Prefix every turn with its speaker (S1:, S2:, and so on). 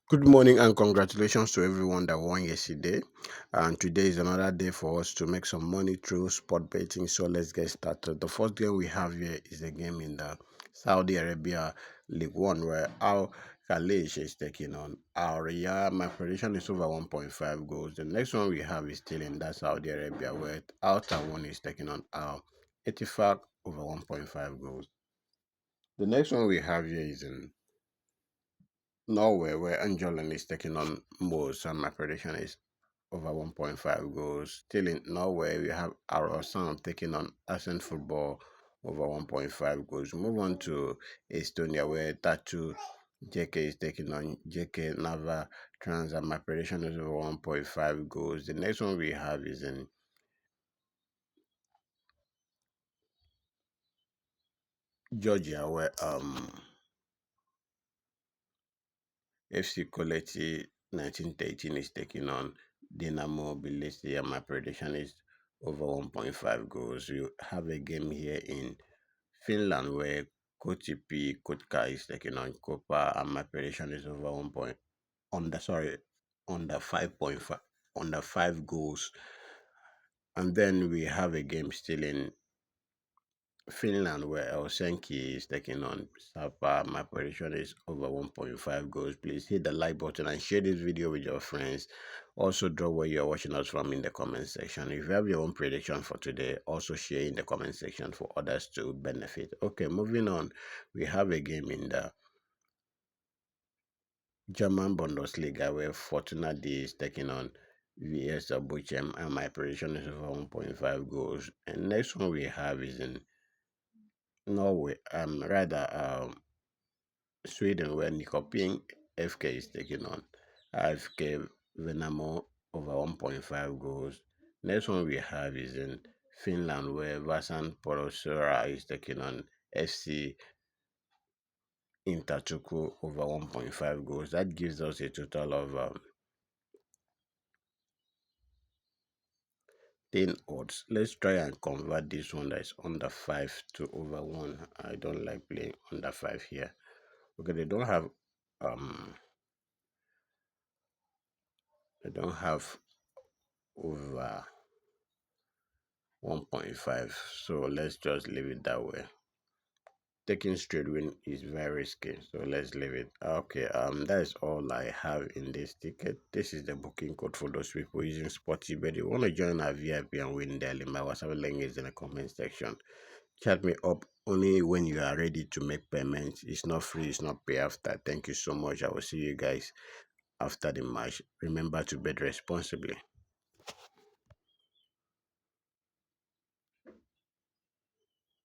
S1: Good morning and congratulations to everyone that won yesterday. And today is another day for us to make some money through sport betting. So let's get started. The first game we have here is a game in the Saudi Arabia League One where Al Khaleej is taking on Al Riyadh. My prediction is over 1.5 goals. The next one we have is still in that Saudi Arabia where Al Tawun is taking on Al Ettifaq over 1.5 goals. The next one we have here is in Norway, where Angolan is taking on Moors, and my prediction is over 1.5 goals. Still in Norway, we have Arosan taking on Ascent Football over 1.5 goals. Move on to Estonia, where Tatu JK is taking on JK Nava Trans, and my prediction is over 1.5 goals. The next one we have is in Georgia, where FC Koleti 1913 is taking on Dynamo Tbilisi, and my prediction is over 1.5 goals. You have a game here in Finland where KTP Kotka is taking on Kopa, and my prediction is over 1 point under 5.5 under 5 goals. And then we have a game still in Finland, where Helsinki is taking on Sapa. My prediction is over 1.5 goals. Please hit the like button and share this video with your friends. Also, drop where you're watching us from in the comment section. If you have your own prediction for today, also share in the comment section for others to benefit. Okay, moving on. We have a game in the German Bundesliga where Fortuna D is taking on VS Bochum, and my prediction is over 1.5 goals. And next one we have is in Norway, Sweden, where Nyköping FK is taking on AFK Vennamo over 1.5 goals. Next one we have is in Finland, where Vasan Porosura is taking on FC Interchuku over 1.5 goals. That gives us a total of 10 odds. Let's try and convert this one that is under 5 to over 1. I don't like playing under 5 here. Okay, um they don't have over 1.5, so let's just leave it that way. Taking straight win is very risky, so let's leave it. Okay, that is all I have in this ticket. This is the booking code for those people using Sportybet. You want to join our VIP and win daily? My WhatsApp link is in the comment section. Chat me up only when you are ready to make payments. It's not free, it's not pay after. Thank you so much. I will see you guys after the match. Remember to bet responsibly.